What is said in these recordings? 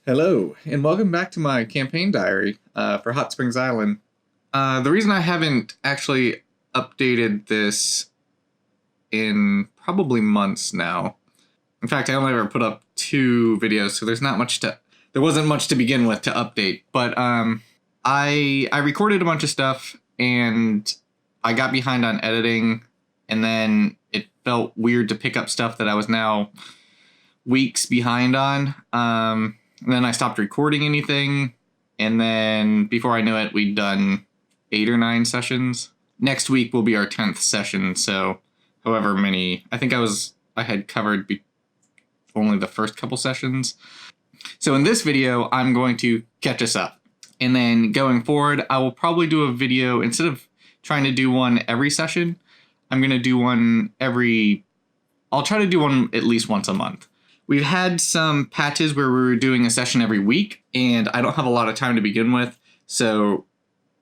Hello, and welcome back to my campaign diary for Hot Springs Island. The reason I haven't actually updated this in probably months now. In fact, I only ever put up 2 videos, so there wasn't much to begin with to update. But I recorded a bunch of stuff, and I got behind on editing, and then it felt weird to pick up stuff that I was now weeks behind on. And then I stopped recording anything, and then before I knew it, we'd done 8 or 9 sessions. Next week will be our 10th session, so however many, I think I had covered only the first couple sessions. So in this video, I'm going to catch us up. And then going forward, I will probably do a video, instead of trying to do one every session, I'm going to do one I'll try to do one at least once a month. We've had some patches where we were doing a session every week, and I don't have a lot of time to begin with, so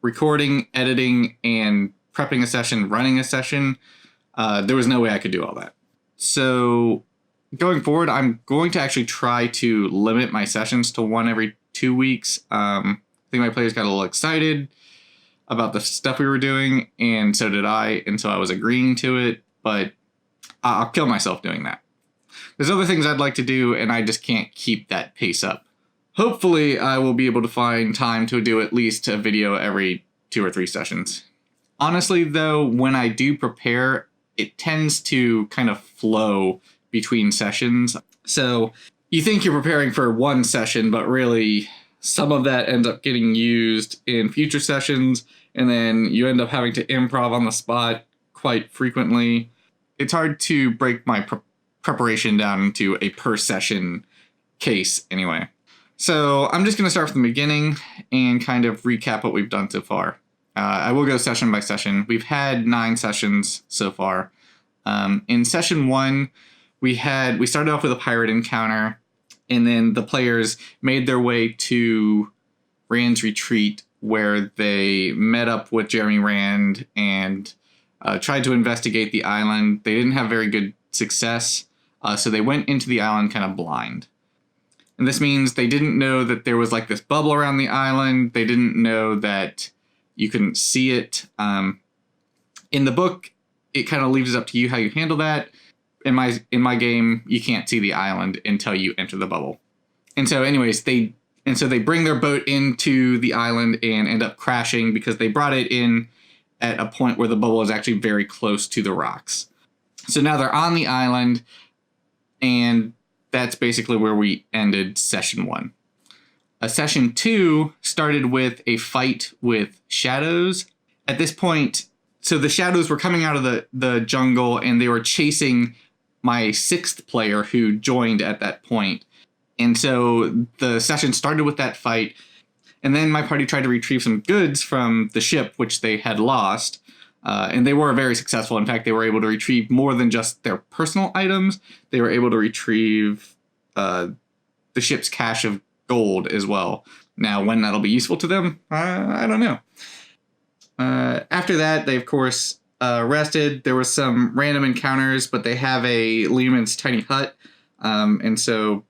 recording, editing, and prepping a session, running a session, there was no way I could do all that. So going forward, I'm going to actually try to limit my sessions to one every 2 weeks. I think my players got a little excited about the stuff we were doing, and so did I, and so I was agreeing to it, but I'll kill myself doing that. There's other things I'd like to do, and I just can't keep that pace up. Hopefully, I will be able to find time to do at least a video every 2 or 3 sessions. Honestly, though, when I do prepare, it tends to kind of flow between sessions. So you think you're preparing for one session, but really some of that ends up getting used in future sessions, and then you end up having to improv on the spot quite frequently. It's hard to break my preparation down into a per session case anyway. So I'm just going to start from the beginning and kind of recap what we've done so far. I will go session by session. We've had 9 sessions so far. In session 1, we started off with a pirate encounter, and then the players made their way to Rand's retreat, where they met up with Jeremy Rand and tried to investigate the island. They didn't have very good success. So they went into the island kind of blind. And this means they didn't know that there was like this bubble around the island. They didn't know that you couldn't see it. In the book, it kind of leaves it up to you how you handle that. In my game, you can't see the island until you enter the bubble. And so anyways, they bring their boat into the island and end up crashing because they brought it in at a point where the bubble is actually very close to the rocks. So now they're on the island, and that's basically where we ended session 1. Session 2 started with a fight with shadows. At this point, so the shadows were coming out of the jungle, and they were chasing my 6th player who joined at that point. And so the session started with that fight, and then my party tried to retrieve some goods from the ship, which they had lost. And they were very successful. In fact, they were able to retrieve more than just their personal items. They were able to retrieve the ship's cache of gold as well. Now, when that'll be useful to them, I don't know. After that, they, of course, rested. There were some random encounters, but they have a Lehman's tiny hut. And so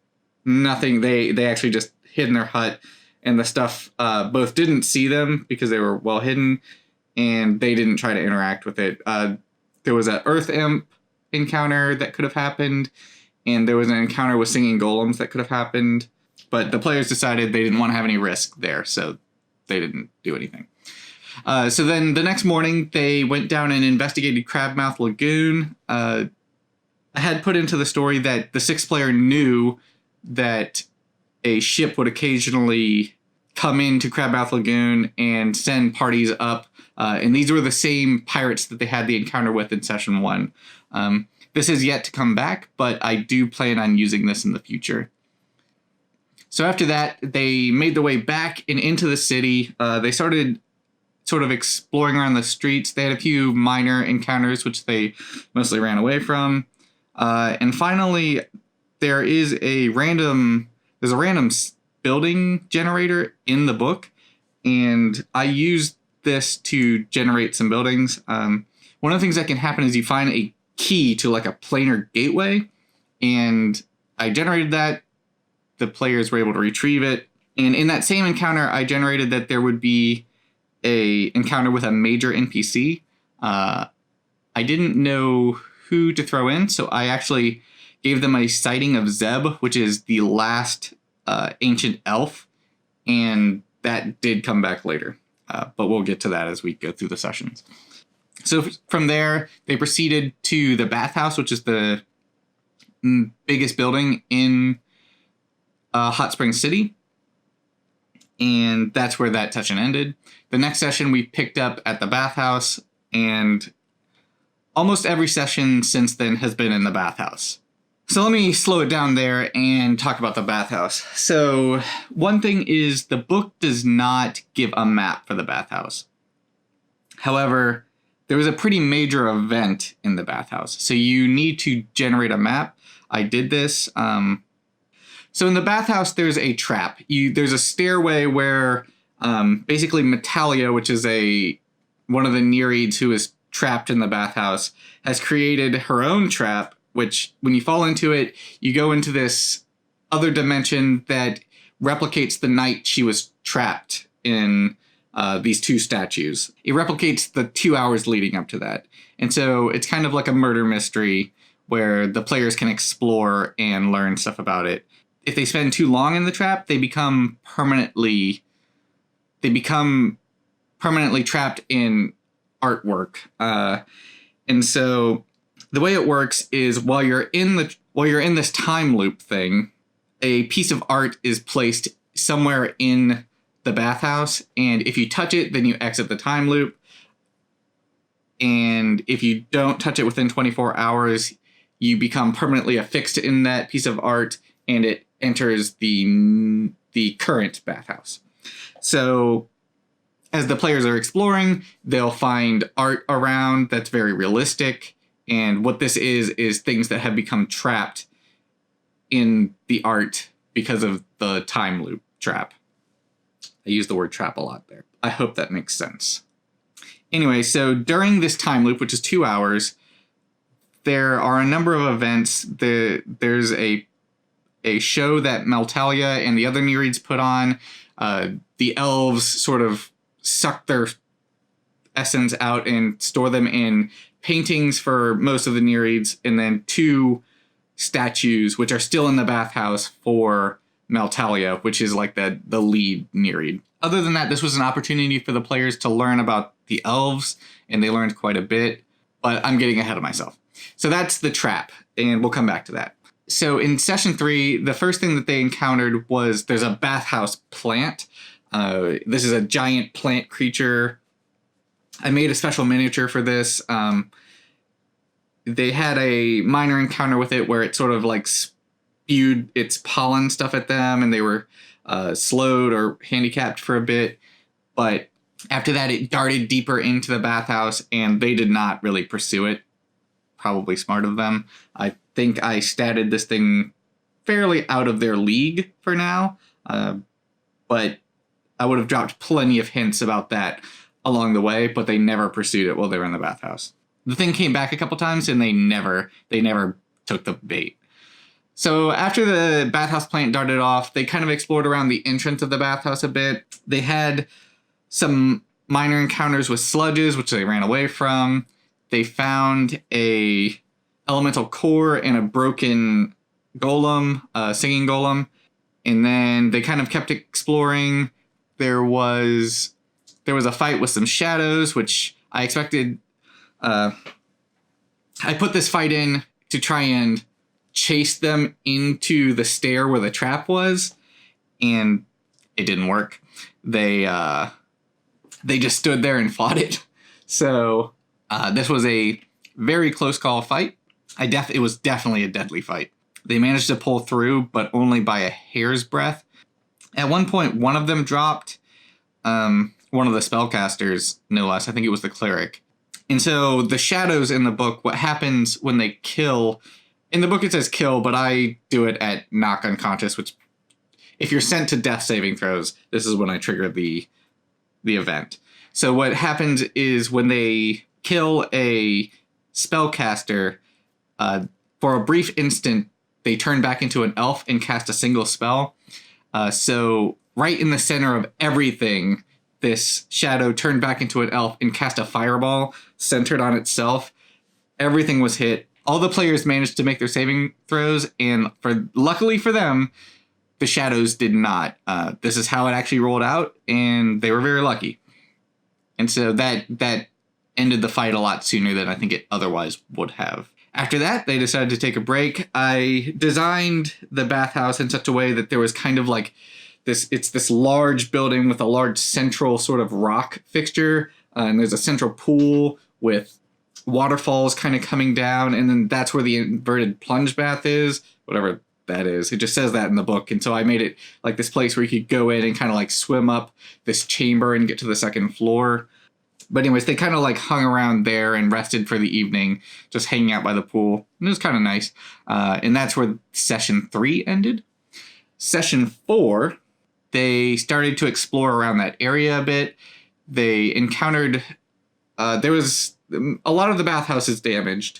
nothing, they actually just hid in their hut. And the stuff both didn't see them because they were well hidden, and they didn't try to interact with it. There was an Earth Imp encounter that could have happened, and there was an encounter with singing golems that could have happened, but the players decided they didn't want to have any risk there, so they didn't do anything. So then the next morning, they went down and investigated Crabmouth Lagoon. I had put into the story that the 6th player knew that a ship would occasionally come into Crabmouth Lagoon and send parties up. And these were the same pirates that they had the encounter with in session 1. This is yet to come back, but I do plan on using this in the future. So after that, they made their way back and into the city. They started sort of exploring around the streets. They had a few minor encounters, which they mostly ran away from. And finally, there's a random building generator in the book, and I used this to generate some buildings. One of the things that can happen is you find a key to like a planar gateway, and I generated that. the players were able to retrieve it. And in that same encounter, I generated that there would be a encounter with a major NPC. I didn't know who to throw in, so I actually gave them a sighting of Zeb, which is the last ancient elf, and that did come back later. But we'll get to that as we go through the sessions. So from there, they proceeded to the bathhouse, which is the biggest building in Hot Springs City. And that's where that session ended. The next session we picked up at the bathhouse, and almost every session since then has been in the bathhouse. So let me slow it down there and talk about the bathhouse. So one thing is the book does not give a map for the bathhouse. However, there was a pretty major event in the bathhouse, so you need to generate a map. I did this. So in the bathhouse, there's a trap. There's a stairway where basically Metalia, which is one of the Nereids who is trapped in the bathhouse, has created her own trap, which when you fall into it, you go into this other dimension that replicates the night she was trapped in these two statues. It replicates the 2 hours leading up to that. And so it's kind of like a murder mystery where the players can explore and learn stuff about it. If they spend too long in the trap, they become permanently trapped in artwork. And so the way it works is while you're in this time loop thing, a piece of art is placed somewhere in the bathhouse, and if you touch it, then you exit the time loop. And if you don't touch it within 24 hours, you become permanently affixed in that piece of art, and it enters the current bathhouse. So as the players are exploring, they'll find art around that's very realistic. And what this is things that have become trapped in the art because of the time loop trap. I use the word trap a lot there. I hope that makes sense. Anyway, so during this time loop, which is 2 hours, there are a number of events. There's a show that Meltalia and the other Nereids put on. The elves sort of suck their essence out and store them in paintings for most of the Nereids, and then 2 statues, which are still in the bathhouse for Meltalia, which is like the lead Nereid. Other than that, this was an opportunity for the players to learn about the elves, and they learned quite a bit, but I'm getting ahead of myself. So that's the trap, and we'll come back to that. So in session 3, the first thing that they encountered was there's a bathhouse plant. This is a giant plant creature. I made a special miniature for this. They had a minor encounter with it where it sort of like spewed its pollen stuff at them, and they were slowed or handicapped for a bit. But after that, it darted deeper into the bathhouse, and they did not really pursue it. Probably smart of them. I think I statted this thing fairly out of their league for now, but I would have dropped plenty of hints about that along the way, but they never pursued it while they were in the bathhouse. The thing came back a couple times, and they never took the bait. So after the bathhouse plant darted off, they kind of explored around the entrance of the bathhouse a bit. They had some minor encounters with sludges, which they ran away from. They found a elemental core and a broken golem, singing golem. And then they kind of kept exploring. There was a fight with some shadows, which I expected. I put this fight in to try and chase them into the stair where the trap was, and it didn't work. They just stood there and fought it. So this was a very close call fight. It was definitely a deadly fight. They managed to pull through, but only by a hair's breadth. At one point, one of them dropped. One of the spellcasters, no less. I think it was the cleric. And so the shadows in the book, what happens when they kill, in the book it says kill, but I do it at knock unconscious, which if you're sent to death saving throws, this is when I trigger the event. So what happens is when they kill a spellcaster, for a brief instant, they turn back into an elf and cast a single spell. So right in the center of everything, this shadow turned back into an elf and cast a fireball centered on itself. Everything was hit. All the players managed to make their saving throws, and luckily for them, the shadows did not. This is how it actually rolled out, and they were very lucky. And so that ended the fight a lot sooner than I think it otherwise would have. After that, they decided to take a break. I designed the bathhouse in such a way that there was kind of like this large building with a large central sort of rock fixture, and there's a central pool with waterfalls kind of coming down, and then that's where the inverted plunge bath is, whatever that is. It just says that in the book, and so I made it like this place where you could go in and kind of like swim up this chamber and get to the second floor. But anyways, they kind of like hung around there and rested for the evening, just hanging out by the pool. And it was kind of nice. And that's where session 3 ended. Session 4, they started to explore around that area a bit. They encountered, there's a lot of the bathhouse is damaged.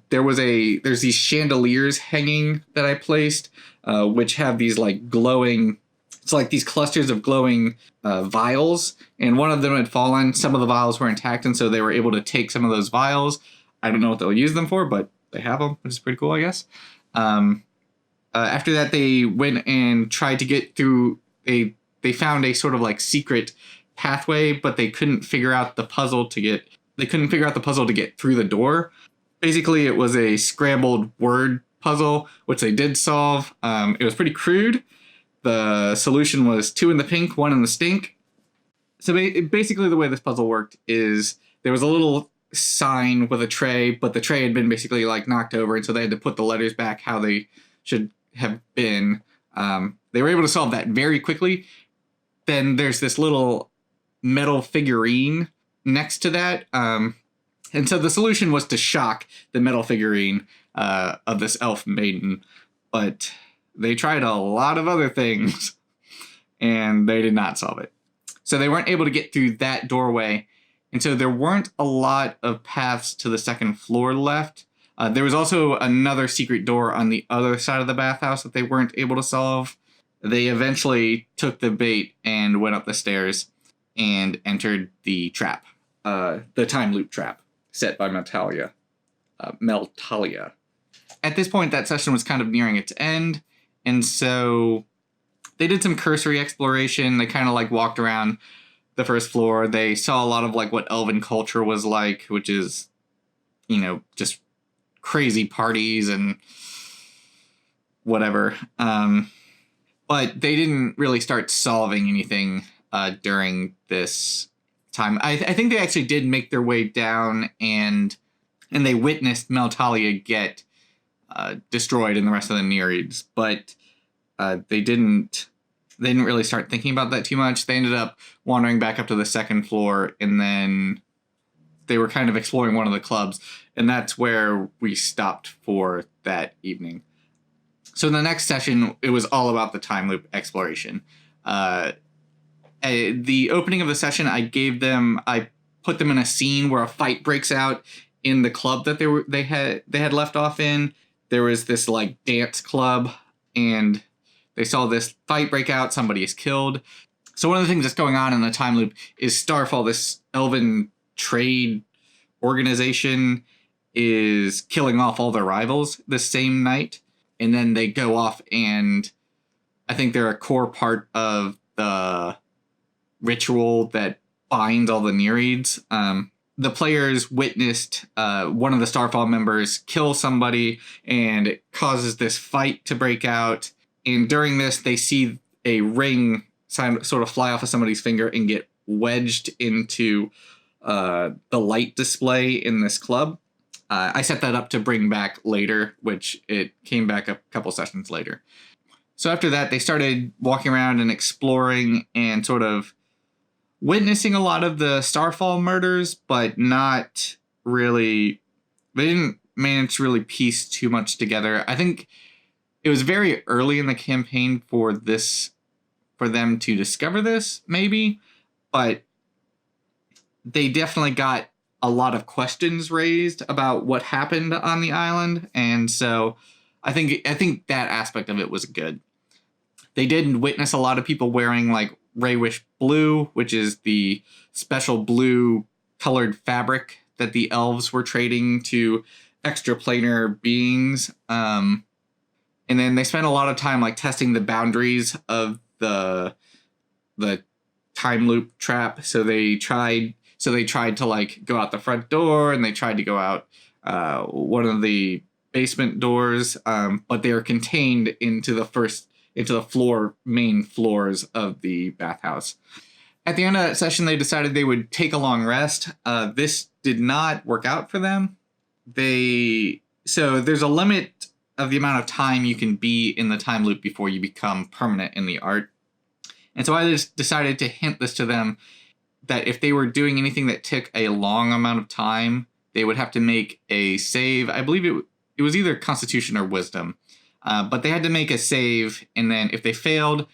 There's these chandeliers hanging that I placed, which have these like glowing, it's like these clusters of glowing vials, and one of them had fallen. Some of the vials were intact, and so they were able to take some of those vials. I don't know what they'll use them for, but they have them, which is pretty cool, I guess. After that, they went and tried to get through they found a sort of like secret pathway, but they couldn't figure out the puzzle to get through the door. Basically, it was a scrambled word puzzle, which they did solve. It was pretty crude. The solution was 2 in the pink, 1 in the stink. So basically the way this puzzle worked is there was a little sign with a tray, but the tray had been basically like knocked over, and so they had to put the letters back how they should have been. They were able to solve that very quickly. Then there's this little metal figurine next to that. And so the solution was to shock the metal figurine of this elf maiden. But they tried a lot of other things, and they did not solve it. So they weren't able to get through that doorway, and so there weren't a lot of paths to the second floor left. There was also another secret door on the other side of the bathhouse that they weren't able to solve. They eventually took the bait and went up the stairs and entered the trap, the time loop trap set by Meltalia. At this point, that session was kind of nearing its end. And so they did some cursory exploration. They kind of like walked around the first floor. They saw a lot of like what elven culture was like, which is, just crazy parties and whatever. But they didn't really start solving anything during this time. I think they actually did make their way down, and they witnessed Meltalia get destroyed in the rest of the Nereids, but they didn't really start thinking about that too much. They ended up wandering back up to the second floor, and then they were kind of exploring one of the clubs, and that's where we stopped for that evening. So in the next session, it was all about the time loop exploration. The opening of the session, I put them in a scene where a fight breaks out in the club that they had left off in. There was this like dance club, and they saw this fight break out. Somebody is killed. So one of the things that's going on in the time loop is Starfall, this elven trade organization, is killing off all their rivals the same night. And then they go off, and I think they're a core part of the ritual that binds all the Nereids. The players witnessed one of the Starfall members kill somebody, and it causes this fight to break out. And during this, they see a ring sort of fly off of somebody's finger and get wedged into the light display in this club. I set that up to bring back later, which it came back a couple sessions later. So after that, they started walking around and exploring and sort of witnessing a lot of the Starfall murders, but not really, they didn't manage to really piece too much together. I think it was very early in the campaign for them to discover this, maybe, but they definitely got a lot of questions raised about what happened on the island, and so I think that aspect of it was good. They did witness a lot of people wearing like Raywish blue, which is the special blue colored fabric that the elves were trading to extraplanar beings. And then they spent a lot of time like testing the boundaries of the time loop trap. So they tried to like go out the front door, and they tried to go out one of the basement doors, but they are contained into the main floors of the bathhouse. At the end of that session, they decided they would take a long rest. This did not work out for them. So there's a limit of the amount of time you can be in the time loop before you become permanent in the art. And so I just decided to hint this to them, that if they were doing anything that took a long amount of time, they would have to make a save. I believe it was either Constitution or Wisdom. But they had to make a save, and then if they failed,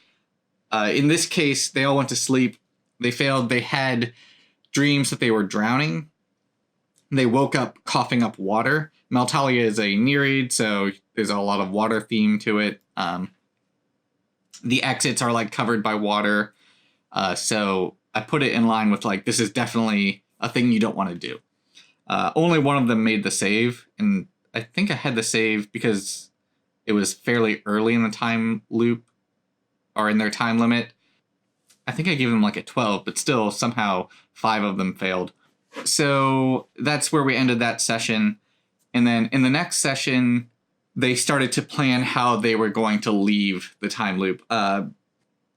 in this case, they all went to sleep. They failed. They had dreams that they were drowning. They woke up coughing up water. Meltalia is a Nereid, so there's a lot of water theme to it. The exits are like covered by water. So I put it in line with like, this is definitely a thing you don't want to do. Only one of them made the save, and I think I had the save because it was fairly early in the time loop, or in their time limit. I think I gave them like a 12, but still somehow 5 of them failed. So that's where we ended that session. And then in the next session, they started to plan how they were going to leave the time loop.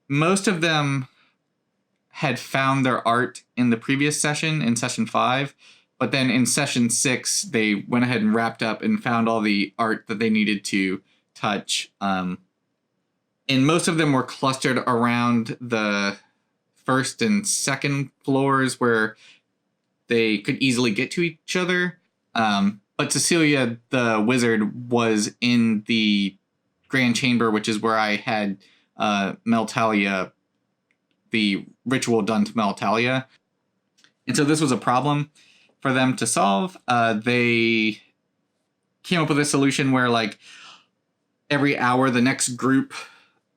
Most of them had found their art in the previous session, in session 5. But then in session 6, they went ahead and wrapped up and found all the art that they needed to touch. And most of them were clustered around the first and second floors where they could easily get to each other. But Cecilia, the wizard, was in the Grand Chamber, which is where I had Meltalia, the ritual done to Meltalia. And so this was a problem for them to solve. They came up with a solution where, like, every hour the next group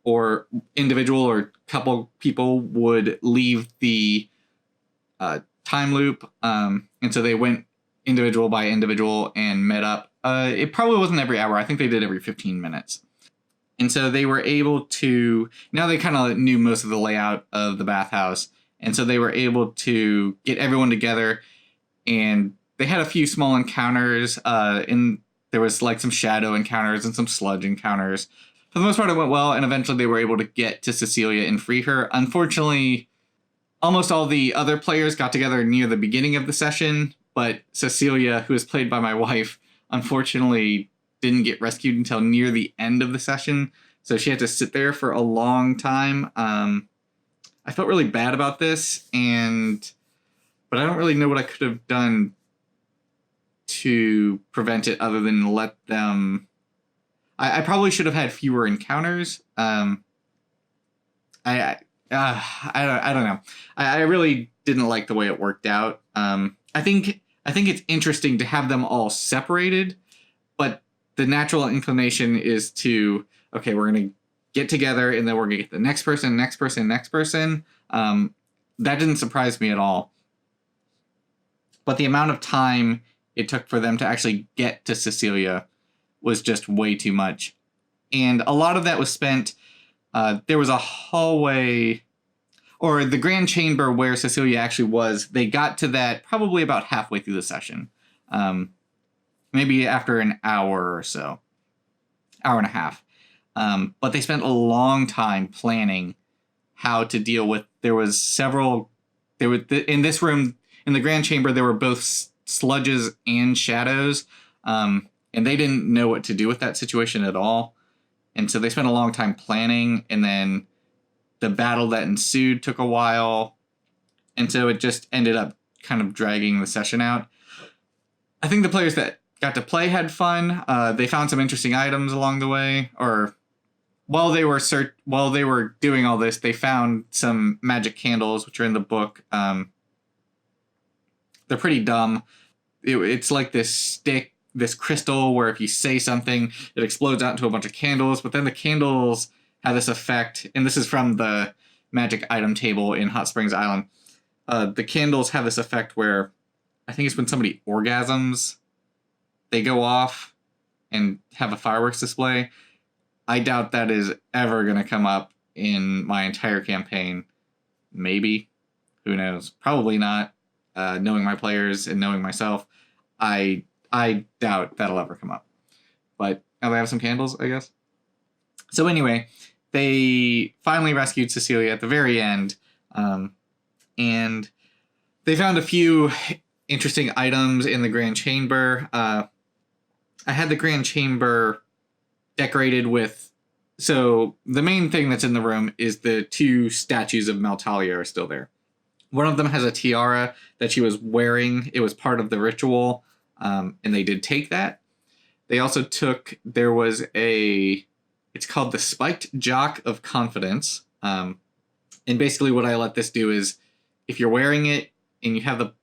or individual or couple people would leave the time loop. And so they went individual by individual and met up. It probably wasn't every hour. I think they did every 15 minutes. And so they were able to, now they kind of knew most of the layout of the bathhouse. And so they were able to get everyone together, and they had a few small encounters. There was like some shadow encounters and some sludge encounters. For the most part, it went well, and eventually they were able to get to Cecilia and free her. Unfortunately, almost all the other players got together near the beginning of the session, but Cecilia, who is played by my wife, unfortunately didn't get rescued until near the end of the session, so she had to sit there for a long time. I felt really bad about this, but I don't really know what I could have done to prevent it other than let them... I probably should have had fewer encounters. I don't know. I really didn't like the way it worked out. I think it's interesting to have them all separated, but the natural inclination is to, okay, we're going to get together and then we're going to get the next person. That didn't surprise me at all. But the amount of time it took for them to actually get to Cecilia was just way too much. And a lot of that was spent, there was a hallway, or the Grand Chamber where Cecilia actually was. They got to that probably about halfway through the session. Maybe after an hour or so. Hour and a half. But they spent a long time planning how to deal with, in this room, in the Grand Chamber, there were both sludges and shadows. And they didn't know what to do with that situation at all. And so they spent a long time planning, and then the battle that ensued took a while. And so it just ended up kind of dragging the session out. I think the players that got to play had fun. They found some interesting items along the way, or while they were doing all this, they found some magic candles, which are in the book. They're pretty dumb. It's like this stick, this crystal where if you say something, it explodes out into a bunch of candles, but then the candles have this effect, and this is from the magic item table in Hot Springs Island. The candles have this effect where I think it's when somebody orgasms, they go off and have a fireworks display. I doubt that is ever going to come up in my entire campaign. Maybe. Who knows? Probably not. Knowing my players and knowing myself, I doubt that'll ever come up. But now they have some candles, I guess. So anyway, they finally rescued Cecilia at the very end. And they found a few interesting items in the Grand Chamber. I had the Grand Chamber decorated with... So the main thing that's in the room is the 2 statues of Maltalia are still there. One of them has a tiara that she was wearing. It was part of the ritual, and they did take that. They also took... There was a... It's called the Spiked Jock of Confidence. And basically what I let this do is, if you're wearing it and you have the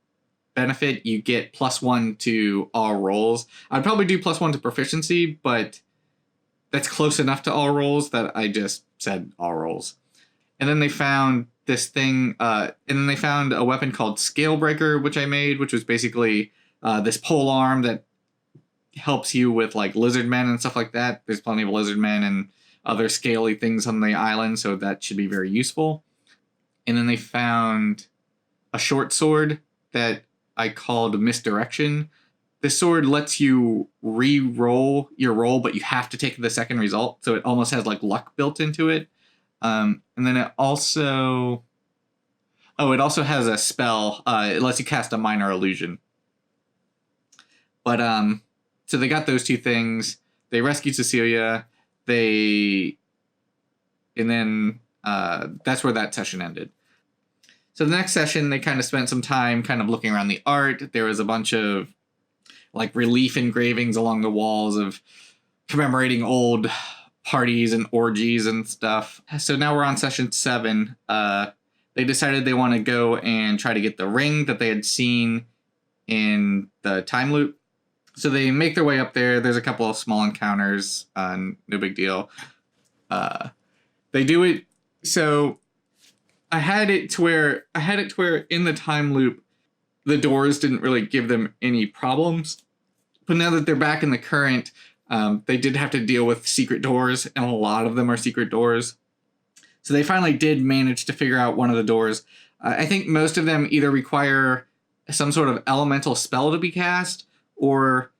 benefit, you get +1 to all rolls. I'd probably do +1 to proficiency, but that's close enough to all rolls that I just said all rolls. And then they found this thing, and then they found a weapon called Scalebreaker, which I made, which was basically this pole arm that helps you with like lizard men and stuff like that. There's plenty of lizard men and other scaly things on the island, so that should be very useful. And then they found a short sword that I called Misdirection. This sword lets you re-roll your roll, but you have to take the second result, so it almost has like luck built into it. And then it also... Oh, it also has a spell. It lets you cast a minor illusion. But, so they got those 2 things. They rescued Cecilia. And then that's where that session ended. So the next session, they kind of spent some time kind of looking around the art. There was a bunch of like relief engravings along the walls of commemorating old parties and orgies and stuff. So now we're on session 7. They decided they want to go and try to get the ring that they had seen in the time loop. So they make their way up there. There's a couple of small encounters. No big deal. They do it. So I had it to where in the time loop, the doors didn't really give them any problems. But now that they're back in the current, they did have to deal with secret doors, and a lot of them are secret doors. So they finally did manage to figure out one of the doors. I think most of them either require some sort of elemental spell to be cast, or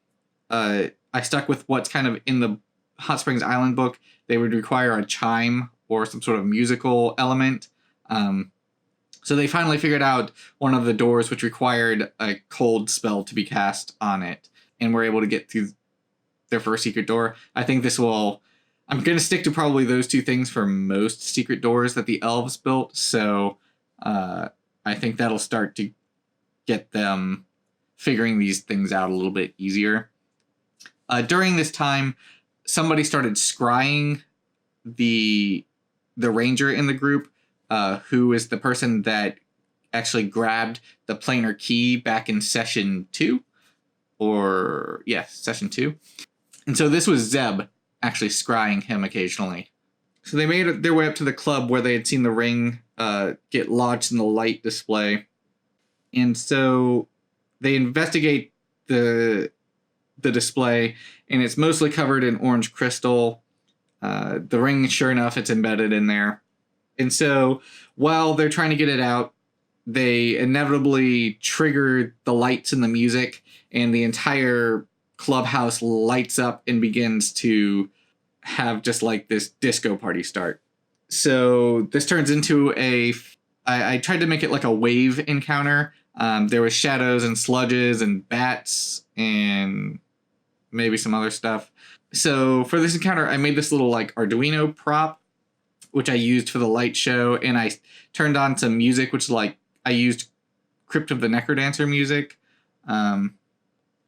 I stuck with what's kind of in the Hot Springs Island book. They would require a chime or some sort of musical element. So they finally figured out one of the doors which required a cold spell to be cast on it, and were able to get through their first secret door. I think this will... I'm going to stick to probably those 2 things for most secret doors that the elves built, so I think that'll start to get them figuring these things out a little bit easier. During this time, somebody started scrying the ranger in the group, who is the person that actually grabbed the planar key back in session 2. Session 2. And so this was Zeb actually scrying him occasionally. So they made their way up to the club where they had seen the ring get lodged in the light display. And so they investigate the display, and it's mostly covered in orange crystal. The ring, sure enough, it's embedded in there. And so while they're trying to get it out, they inevitably trigger the lights and the music, and the entire clubhouse lights up and begins to have just like this disco party start. So this turns into I tried to make it like a wave encounter. There was shadows and sludges and bats and maybe some other stuff. So for this encounter, I made this little like Arduino prop, which I used for the light show, and I turned on some music, which like I used Crypt of the Necrodancer music.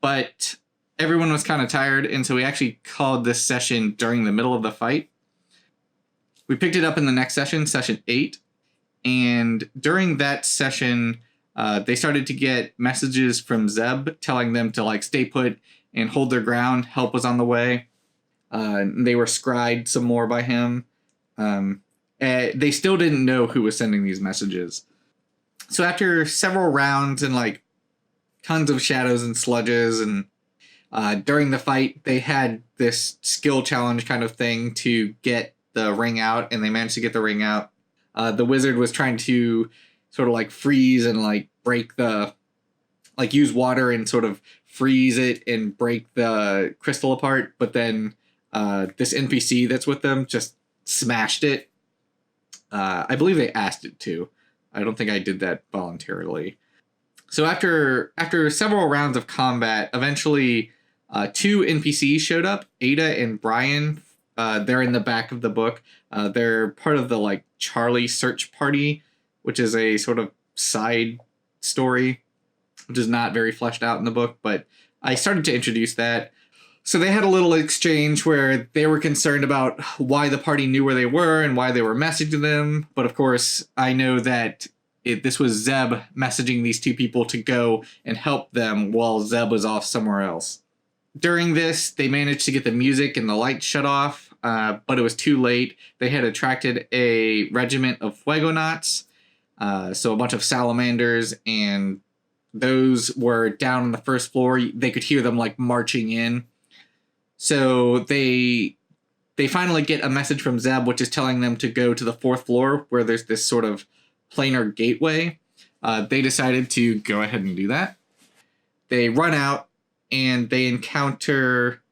But everyone was kind of tired, and so we actually called this session during the middle of the fight. We picked it up in the next session, session 8, and during that session, they started to get messages from Zeb telling them to like stay put and hold their ground. Help was on the way. They were scried some more by him. They still didn't know who was sending these messages. So after several rounds and like tons of shadows and sludges, and during the fight, they had this skill challenge kind of thing to get the ring out, and they managed to get the ring out. The wizard was trying to sort of like freeze and like break the, like use water and sort of freeze it and break the crystal apart, but then this NPC that's with them just smashed it. I believe they asked it to. I don't think I did that voluntarily. So after several rounds of combat, eventually two NPCs showed up, Ada and Brian. They're in the back of the book. They're part of the like Charlie search party, which is a sort of side story, which is not very fleshed out in the book, but I started to introduce that. So they had a little exchange where they were concerned about why the party knew where they were and why they were messaging them. But of course, I know that this was Zeb messaging these two people to go and help them while Zeb was off somewhere else. During this, they managed to get the music and the lights shut off, but it was too late. They had attracted a regiment of Fuegonauts, so a bunch of salamanders, and those were down on the first floor. They could hear them like marching in. So they finally get a message from Zeb, which is telling them to go to the fourth floor where there's this sort of planar gateway. They decided to go ahead and do that. They run out and they encounter,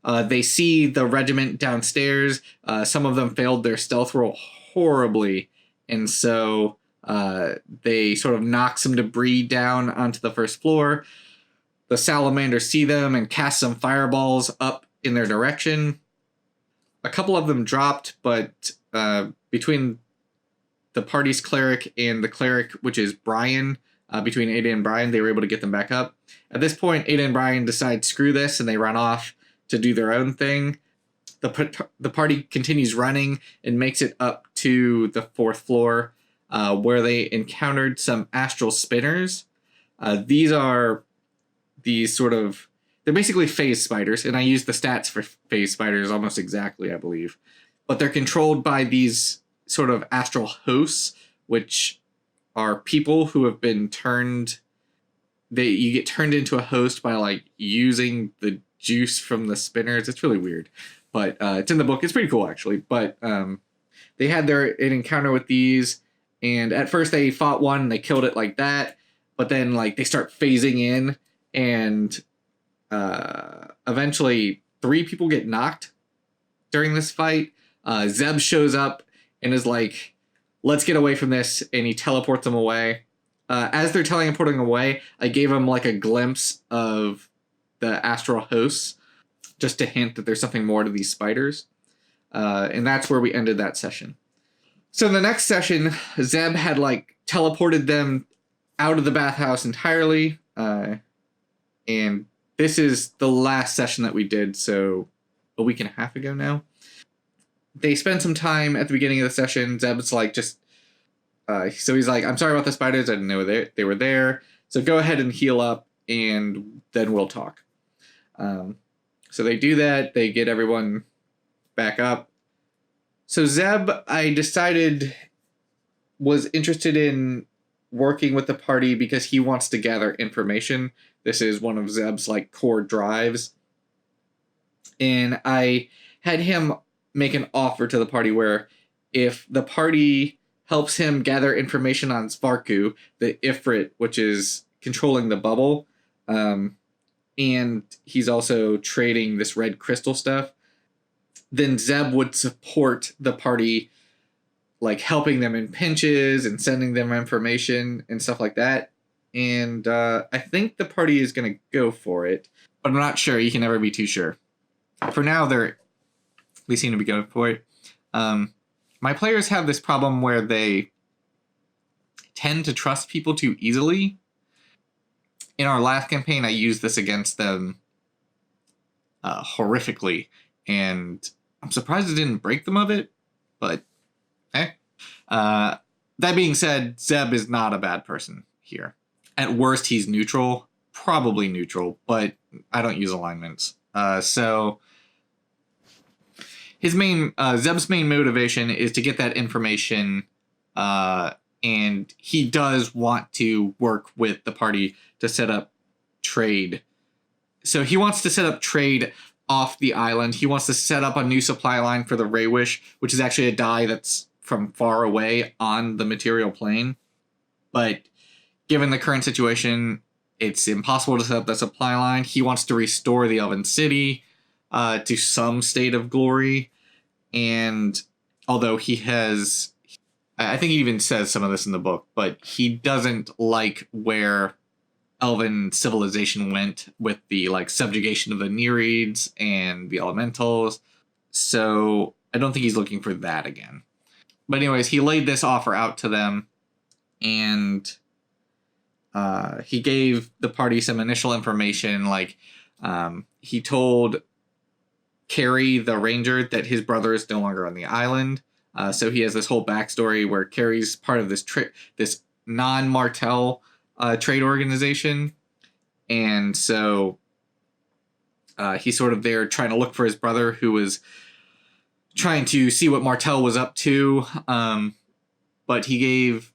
they see the regiment downstairs. Some of them failed their stealth roll horribly. And so they sort of knock some debris down onto the first floor. The salamanders see them and cast some fireballs up in their direction. A couple of them dropped, but between the party's cleric and the cleric, which is Brian, between Ada and Brian, they were able to get them back up. At this point, Ada and Brian decide, screw this, and they run off to do their own thing. The party continues running and makes it up to the fourth floor, where they encountered some astral spinners. These are these sort of, they're basically phase spiders, and I use the stats for phase spiders almost exactly, I believe. But they're controlled by these sort of astral hosts, which are people who have been turned, you get turned into a host by like using the juice from the spinners. It's really weird, but it's in the book. It's pretty cool actually. But they had an encounter with these, and at first they fought one and they killed it like that, but then like they start phasing in, and eventually 3 people get knocked during this fight. Zeb shows up and is like, let's get away from this, and he teleports them away. As they're teleporting away, I gave him like a glimpse of the astral hosts, just to hint that there's something more to these spiders. And that's where we ended that session. So the next session, Zeb had like teleported them out of the bathhouse entirely. And this is the last session that we did, so a week and a half ago now. They spent some time at the beginning of the session. Zeb's like, so he's like, I'm sorry about the spiders. I didn't know they were there. So go ahead and heal up, and then we'll talk. So they do that. They get everyone back up. So Zeb, I decided, was interested in working with the party because he wants to gather information. This is one of Zeb's like core drives. And I had him make an offer to the party where if the party helps him gather information on Svarku, the Ifrit, which is controlling the bubble, and he's also trading this red crystal stuff, then Zeb would support the party, like helping them in pinches and sending them information and stuff like that. And I think the party is going to go for it, but I'm not sure. You can never be too sure. For now, we seem to be going for it. My players have this problem where they tend to trust people too easily. In our last campaign, I used this against them horrifically, and I'm surprised it didn't break them of it, but that being said, Zeb is not a bad person here. At worst, he's neutral, probably neutral, but I don't use alignments. So Zeb's main motivation is to get that information, and he does want to work with the party to set up trade. So he wants to set up trade off the island. He wants to set up a new supply line for the Raywish, which is actually a die that's from far away on the material plane. But given the current situation, it's impossible to set up the supply line. He wants to restore the Elven City to some state of glory. And although he has, I think he even says some of this in the book, but he doesn't like where Elven civilization went with the like subjugation of the Nereids and the Elementals. So I don't think he's looking for that again. But anyways, he laid this offer out to them, and he gave the party some initial information. Like he told Carrie, the ranger, that his brother is no longer on the island. So he has this whole backstory where Carrie's part of this non-Martell trade organization. And so he's sort of there trying to look for his brother, who was trying to see what Martell was up to. But he gave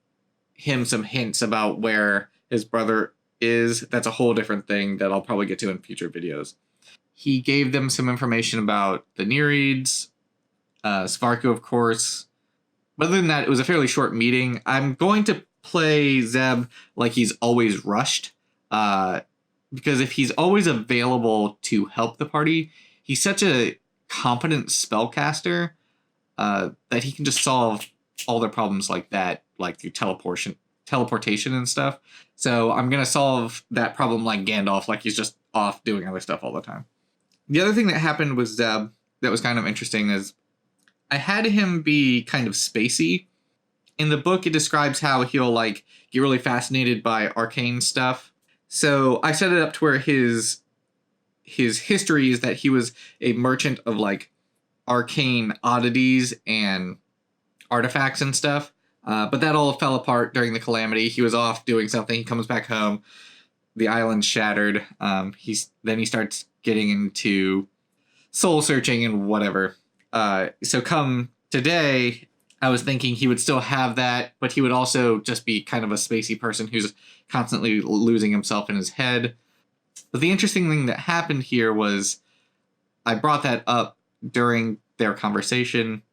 him some hints about where his brother is. That's a whole different thing that I'll probably get to in future videos. He gave them some information about the Nereids, Svarku, of course. But other than that, it was a fairly short meeting. I'm going to play Zeb like he's always rushed, because if he's always available to help the party, he's such a competent spellcaster that he can just solve all their problems like that, like through teleportation and stuff. So I'm going to solve that problem like Gandalf, like he's just off doing other stuff all the time. The other thing that happened with Zeb that was kind of interesting is I had him be kind of spacey. In the book, it describes how he'll like get really fascinated by arcane stuff. So I set it up to where his history is that he was a merchant of like arcane oddities and artifacts and stuff. But that all fell apart during the calamity. He was off doing something. He comes back home. The island's shattered. Then he starts getting into soul searching and whatever. So come today, I was thinking he would still have that, but he would also just be kind of a spacey person who's constantly losing himself in his head. But the interesting thing that happened here was I brought that up during their conversation,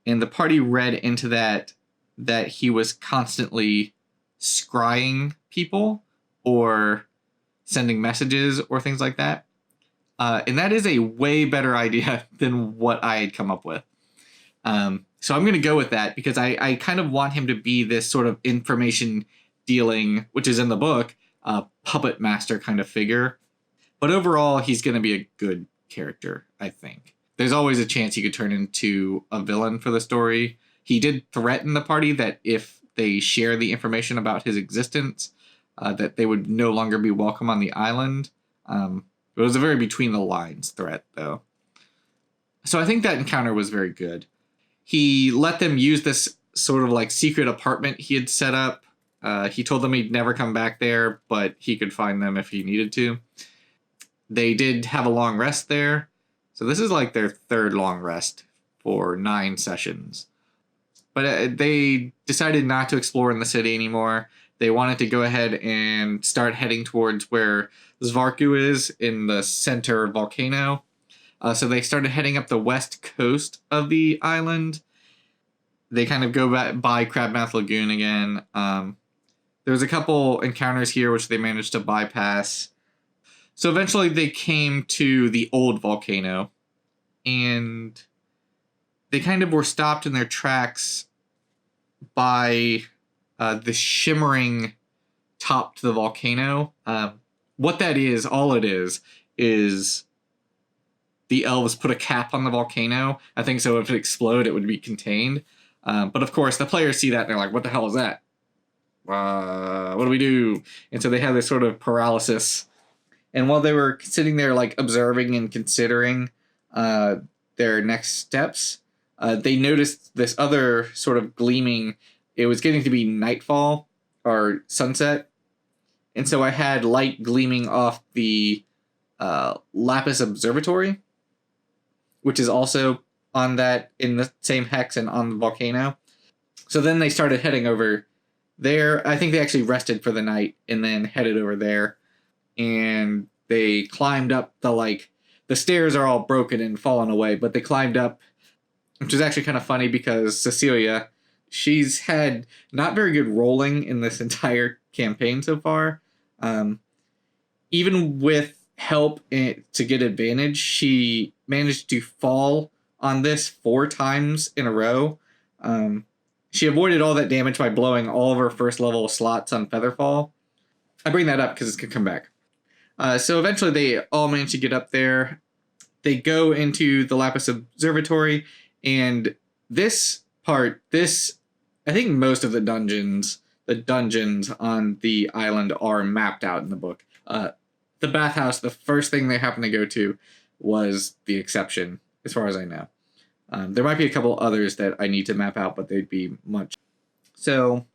and the party read into that he was constantly scrying people or sending messages or things like that. And that is a way better idea than what I had come up with. So I'm going to go with that because I kind of want him to be this sort of information dealing, which is in the book, puppet master kind of figure. But overall, he's going to be a good character, I think. There's always a chance he could turn into a villain for the story. He did threaten the party that if they share the information about his existence, that they would no longer be welcome on the island. It was a very between the lines threat, though. So I think that encounter was very good. He let them use this sort of like secret apartment he had set up. He told them he'd never come back there, but he could find them if he needed to. They did have a long rest there. So this is like their third long rest for 9 sessions. But they decided not to explore in the city anymore. They wanted to go ahead and start heading towards where Svarku is in the center volcano. So they started heading up the west coast of the island. They kind of go back by Crabmouth Lagoon again. There was a couple encounters here which they managed to bypass. So eventually they came to the old volcano, and they kind of were stopped in their tracks by the shimmering top to the volcano. What that is, all it is the elves put a cap on the volcano. I think so if it exploded, it would be contained. But of course, the players see that and they're like, what the hell is that? What do we do? And so they have this sort of paralysis. And while they were sitting there like observing and considering their next steps, they noticed this other sort of gleaming. It was getting to be nightfall or sunset. And so I had light gleaming off the Lapis Observatory, which is also on that in the same hex and on the volcano. So then they started heading over there. I think they actually rested for the night and then headed over there. And they climbed up the stairs are all broken and fallen away, but they climbed up, which is actually kind of funny because Cecilia, she's had not very good rolling in this entire campaign so far. Even with help to get advantage, she managed to fall on this 4 times in a row. She avoided all that damage by blowing all of her first level slots on Featherfall. I bring that up because it's going to come back. So eventually they all manage to get up there. They go into the Lapis Observatory, and I think most of the dungeons on the island are mapped out in the book. The bathhouse, the first thing they happen to go to was the exception, as far as I know. There might be a couple others that I need to map out, but they'd be much. So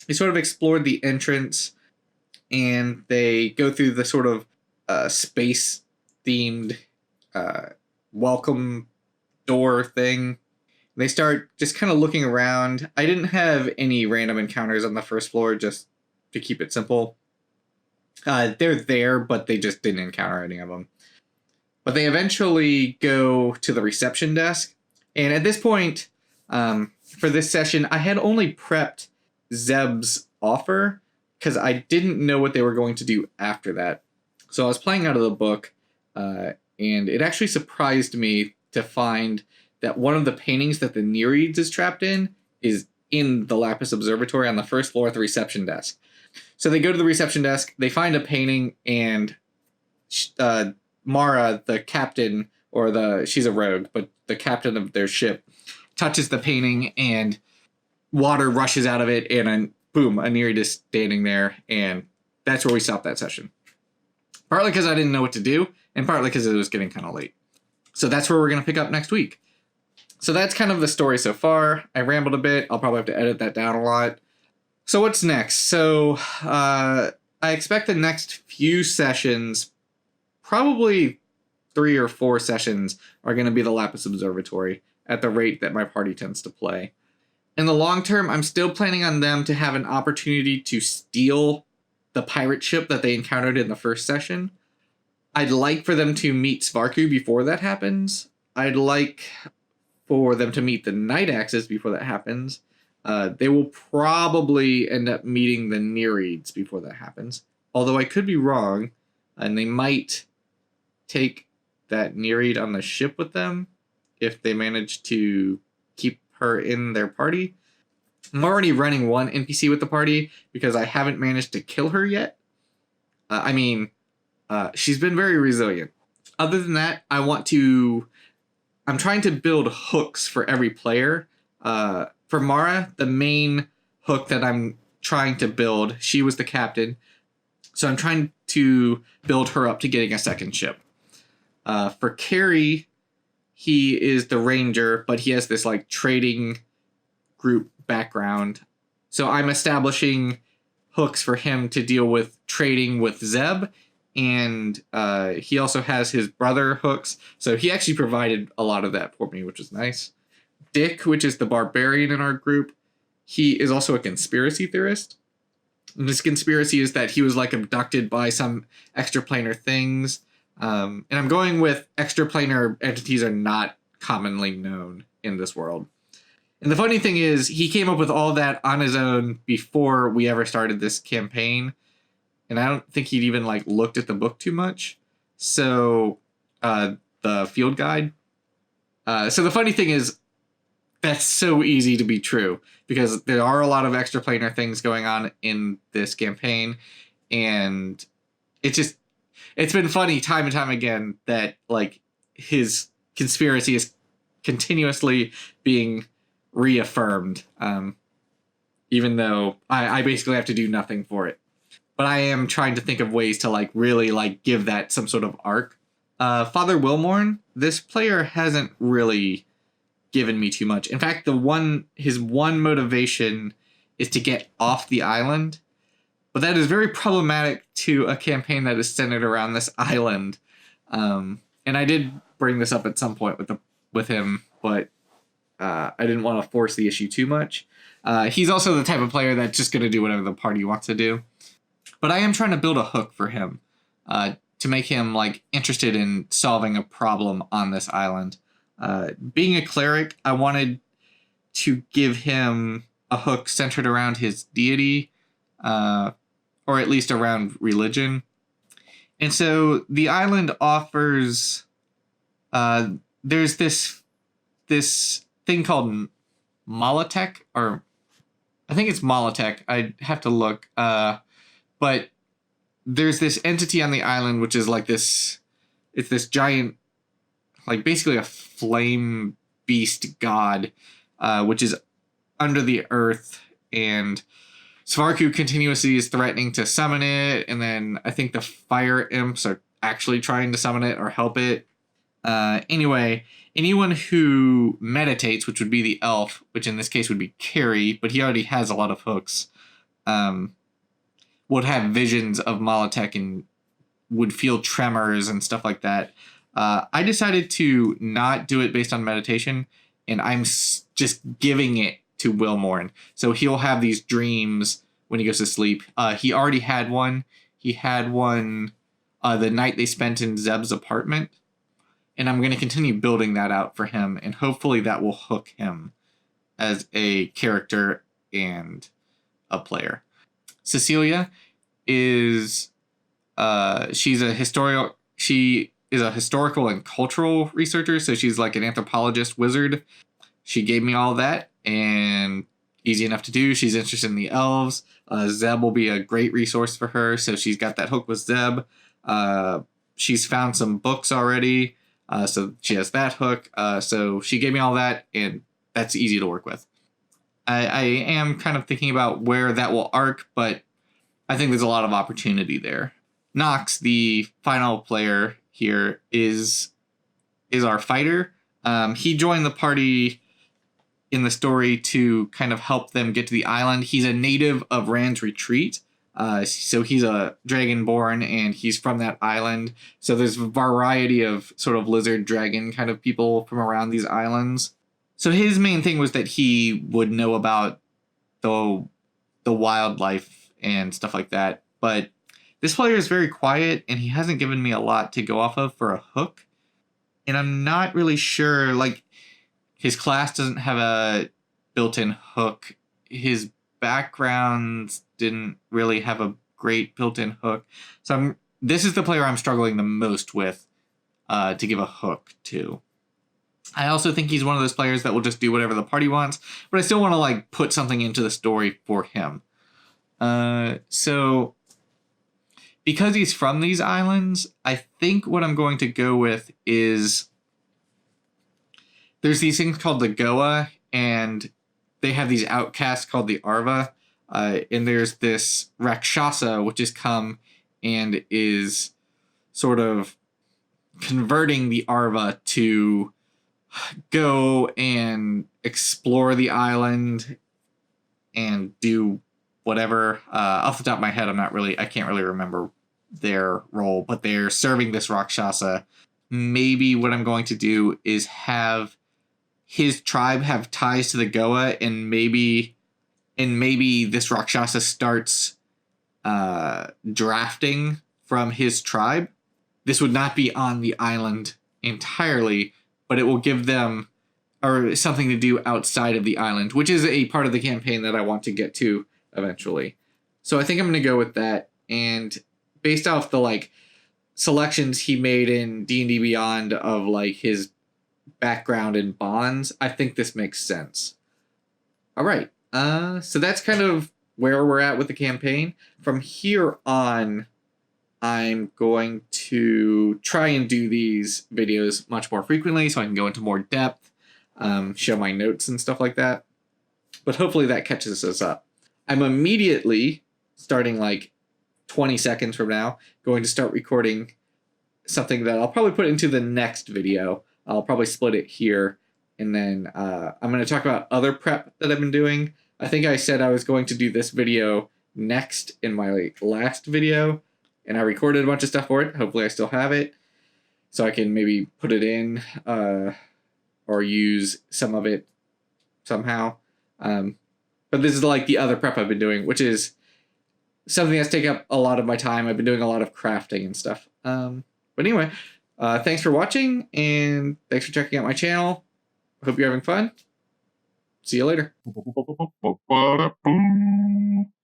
they sort of explored the entrance, and they go through the sort of space-themed welcome door thing. They start just kind of looking around. I didn't have any random encounters on the first floor, just to keep it simple. They're there, but they just didn't encounter any of them. But they eventually go to the reception desk. And at this point, for this session, I had only prepped Zeb's offer because I didn't know what they were going to do after that. So I was playing out of the book, and it actually surprised me to find that one of the paintings that the Nereids is trapped in is in the Lapis Observatory on the first floor at the reception desk. So they go to the reception desk, they find a painting, and Mara, the captain, she's a rogue, but the captain of their ship, touches the painting, and water rushes out of it, and boom, a Nereid is standing there, and that's where we stopped that session. Partly because I didn't know what to do, and partly because it was getting kind of late. So that's where we're going to pick up next week. So that's kind of the story so far. I rambled a bit. I'll probably have to edit that down a lot. So what's next? So I expect the next few sessions, probably 3 or 4 sessions, are going to be the Lapis Observatory at the rate that my party tends to play. In the long term, I'm still planning on them to have an opportunity to steal the pirate ship that they encountered in the first session. I'd like for them to meet Svarku before that happens. I'd like for them to meet the Night Axes before that happens. They will probably end up meeting the Nereids before that happens. Although I could be wrong, and they might take that Nereid on the ship with them if they manage to keep her in their party. I'm already running one NPC with the party because I haven't managed to kill her yet. She's been very resilient. Other than that, I'm trying to build hooks for every player. For Mara, the main hook that I'm trying to build, she was the captain. So I'm trying to build her up to getting a second ship. For Carrie, he is the ranger, but he has this trading group background. So I'm establishing hooks for him to deal with trading with Zeb. And he also has his brother hooks. So he actually provided a lot of that for me, which is nice. Dick, which is the barbarian in our group, he is also a conspiracy theorist. And this conspiracy is that he was abducted by some extraplanar things. And I'm going with extraplanar entities are not commonly known in this world. And the funny thing is, he came up with all that on his own before we ever started this campaign. And I don't think he'd even looked at the book too much. So the field guide. So the funny thing is, that's so easy to be true because there are a lot of extraplanar things going on in this campaign. And it's been funny time and time again that his conspiracy is continuously being reaffirmed. Even though I basically have to do nothing for it. But I am trying to think of ways to really give that some sort of arc. Father Wilmorn, this player hasn't really given me too much. In fact, his one motivation is to get off the island. But that is very problematic to a campaign that is centered around this island. And I did bring this up at some point with him but I didn't want to force the issue too much. He's also the type of player that's just going to do whatever the party wants to do. But I am trying to build a hook for him to make him like interested in solving a problem on this island. Being a cleric, I wanted to give him a hook centered around his deity, or at least around religion. And so the island offers, there's this thing called Molotek, or I think it's Molotek. I'd have to look. But there's this entity on the island, which is like this, it's this giant, like basically a flame beast god, which is under the earth, and Svarku continuously is threatening to summon it, and then I think the fire imps are actually trying to summon it or help it. Anyway, anyone who meditates, which would be the elf, which in this case would be Carrie, but he already has a lot of hooks, would have visions of Molotek and would feel tremors and stuff like that. I decided to not do it based on meditation, and I'm just giving it to Wilmorn. So he'll have these dreams when he goes to sleep. He already had one. He had one the night they spent in Zeb's apartment. And I'm going to continue building that out for him, and hopefully that will hook him as a character and a player. Cecilia is she is a historical and cultural researcher, so she's like an anthropologist wizard. She gave me all that, and easy enough to do. She's interested in the elves. Zeb will be a great resource for her, so she's got that hook with Zeb. She's found some books already, so she has that hook. So she gave me all that, and that's easy to work with. I am kind of thinking about where that will arc, but I think there's a lot of opportunity there. Nox, the final player here, is our fighter. He joined the party in the story to kind of help them get to the island. He's a native of Rand's Retreat. So he's a dragonborn, and he's from that island. So there's a variety of sort of lizard dragon kind of people from around these islands. So his main thing was that he would know about the wildlife and stuff like that. But this player is very quiet, and he hasn't given me a lot to go off of for a hook. And I'm not really sure, like, his class doesn't have a built-in hook. His backgrounds didn't really have a great built-in hook. So this is the player I'm struggling the most with to give a hook to. I also think he's one of those players that will just do whatever the party wants, but I still want to like put something into the story for him. So because he's from these islands, I think what I'm going to go with is there's these things called the Goa, and they have these outcasts called the Arva. And there's this Rakshasa, which has come and is sort of converting the Arva to go and explore the island and do whatever. Off the top of my head, I can't really remember their role, but they're serving this Rakshasa. Maybe what I'm going to do is have his tribe have ties to the Goa, and maybe this Rakshasa starts drafting from his tribe. This would not be on the island entirely, but it will give them or something to do outside of the island, which is a part of the campaign that I want to get to eventually. So I think I'm going to go with that. And based off the like selections he made in D&D Beyond of like his background and bonds, I think this makes sense. All right. So that's kind of where we're at with the campaign. From here on, I'm going to try and do these videos much more frequently so I can go into more depth, show my notes and stuff like that. But hopefully that catches us up. I'm immediately, starting like 20 seconds from now, going to start recording something that I'll probably put into the next video. I'll probably split it here. And then I'm going to talk about other prep that I've been doing. I think I said I was going to do this video next in my last video, and I recorded a bunch of stuff for it. Hopefully I still have it, so I can maybe put it in or use some of it somehow. But this is like the other prep I've been doing, which is something that's taken up a lot of my time. I've been doing a lot of crafting and stuff. But anyway, thanks for watching, and thanks for checking out my channel. Hope you're having fun. See you later.